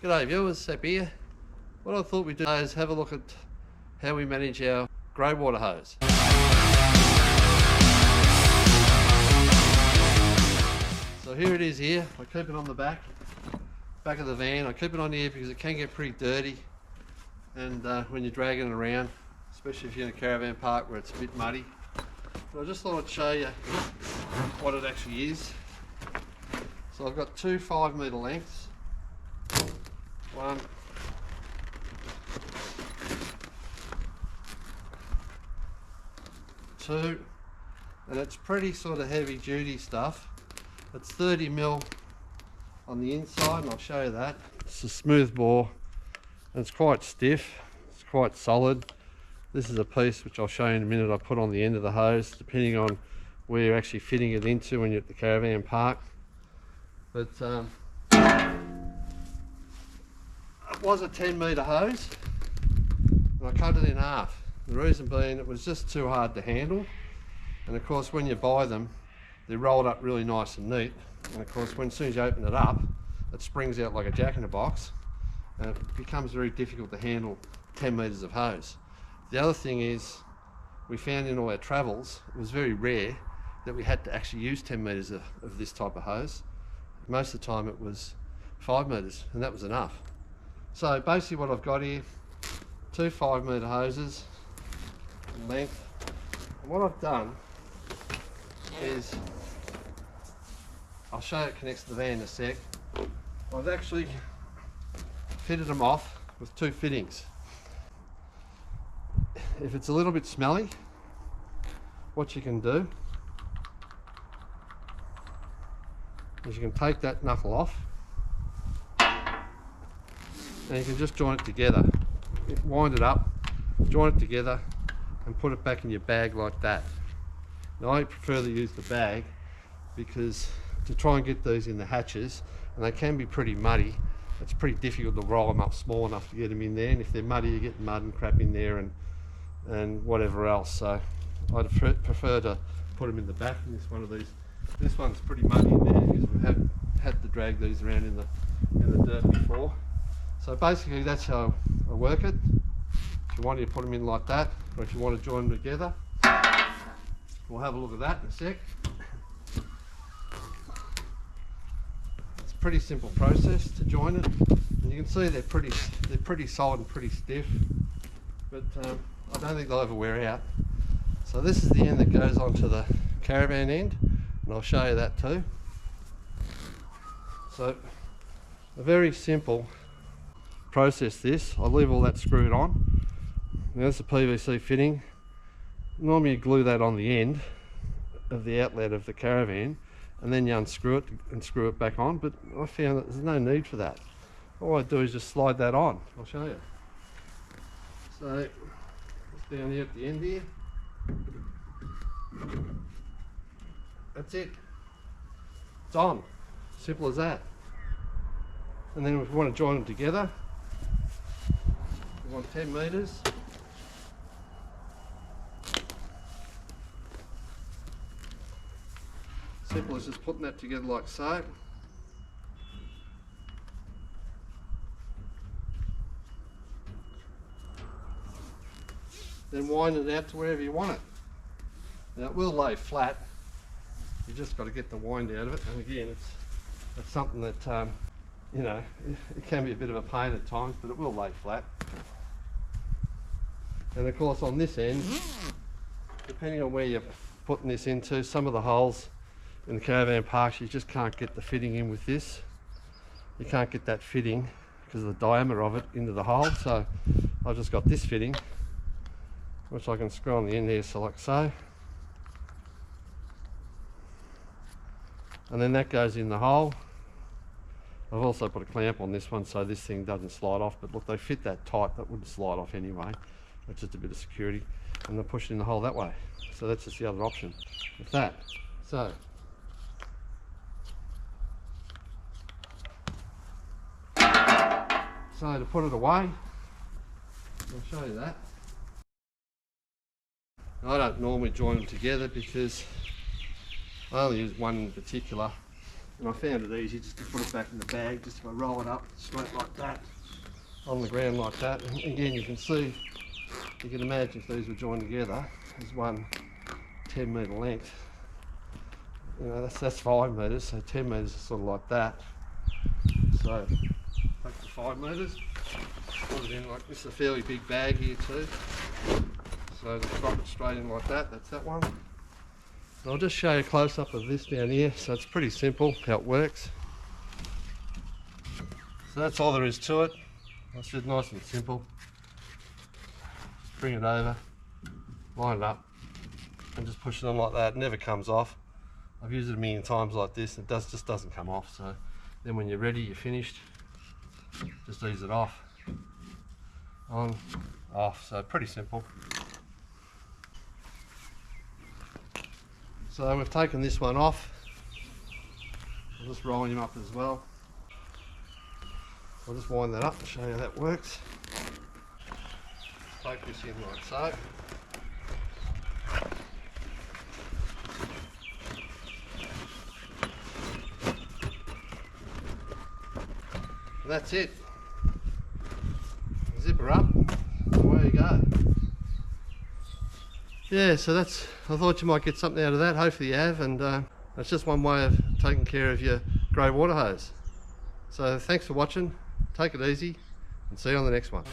G'day viewers, Sep here. What I thought we'd do is have a look at how we manage our grey water hose. So here it is here. I keep it on the back of the van. I keep it on here because it can get pretty dirty, and when you're dragging it around, especially if you're in a caravan park where it's a bit muddy. But I just thought I'd show you what it actually is. So I've got two 5 metre lengths. One, two, and it's pretty sort of heavy duty stuff. It's 30 mil on the inside, and I'll show you that. It's a smooth bore, and it's quite stiff, it's quite solid. This is a piece which I'll show you in a minute I put on the end of the hose, depending on where you're actually fitting it into when you're at the caravan park. But it was a 10 metre hose, and I cut it in half. The reason being it was just too hard to handle, and of course when you buy them they're rolled up really nice and neat, and of course as soon as you open it up it springs out like a jack-in-the-box, and it becomes very difficult to handle 10 metres of hose. The other thing is, we found in all our travels it was very rare that we had to actually use 10 metres of this type of hose. Most of the time it was 5 metres, and that was enough. So basically what I've got here, two 5 metre hoses in length, and what I've done is, I'll show you it connects to the van in a sec. I've actually fitted them off with two fittings. If it's a little bit smelly, what you can do is you can take that knuckle off, and you can just join it together. Wind it up, join it together, and put it back in your bag like that. Now I prefer to use the bag because to try and get these in the hatches, and they can be pretty muddy, it's pretty difficult to roll them up small enough to get them in there, and if they're muddy you get mud and crap in there and whatever else. So I'd prefer to put them in the back. And this one's pretty muddy in there because we've had to drag these around in the dirt before. So basically that's how I work it. If you want to put them in like that, or if you want to join them together, we'll have a look at that in a sec. It's a pretty simple process to join it, and you can see they're pretty solid and pretty stiff, but I don't think they'll ever wear out. So this is the end that goes onto the caravan end, and I'll show you that too. So a very simple process this. I leave all that screwed on. Now that's a PVC fitting. Normally you glue that on the end of the outlet of the caravan, and then you unscrew it and screw it back on, but I found that there's no need for that. All I do is just slide that on. I'll show you. So it's down here at the end here. That's it. It's on. Simple as that. And then if we want to join them together, we want 10 metres. Simple as just putting that together like so. Then wind it out to wherever you want it. Now it will lay flat. You just got to get the wind out of it. And again, it's something that you know, it can be a bit of a pain at times, but it will lay flat. And of course on this end, depending on where you're putting this into, some of the holes in the caravan parks you just can't get the fitting in with this. You can't get that fitting because of the diameter of it into the hole. So I've just got this fitting, which I can screw on the end here, so like so. And then that goes in the hole. I've also put a clamp on this one so this thing doesn't slide off, but look, they fit that tight, that wouldn't slide off anyway. That's just a bit of security. And then push it in the hole that way. So that's just the other option with that. So to put it away, I'll show you that. I don't normally join them together because I only use one in particular, And I found it easy just to put it back in the bag, just if I roll it up straight like that, on the ground like that. And again, you can see, you can imagine if these were joined together as one 10 metre length. You know, that's 5 metres, so 10 metres is sort of like that. So, take the 5 metres, put it in like this. Is a fairly big bag here too. So just drop it straight in like that, that's that one. And I'll just show you a close up of this down here. So it's pretty simple how it works. So that's all there is to it. It's just nice and simple. Just bring it over, line it up, and just push it on like that. It never comes off. I've used it a million times like this, it just doesn't come off. So then when you're ready, you're finished, just ease it off, on, off. So pretty simple. So we've taken this one off. I'll just roll him up as well. I'll just wind that up and show you how that works. Take this in like so. And that's it. Zip her up, and away you go. Yeah, so that's, I thought you might get something out of that. Hopefully you have, and that's just one way of taking care of your grey water hose. So thanks for watching, take it easy, and see you on the next one.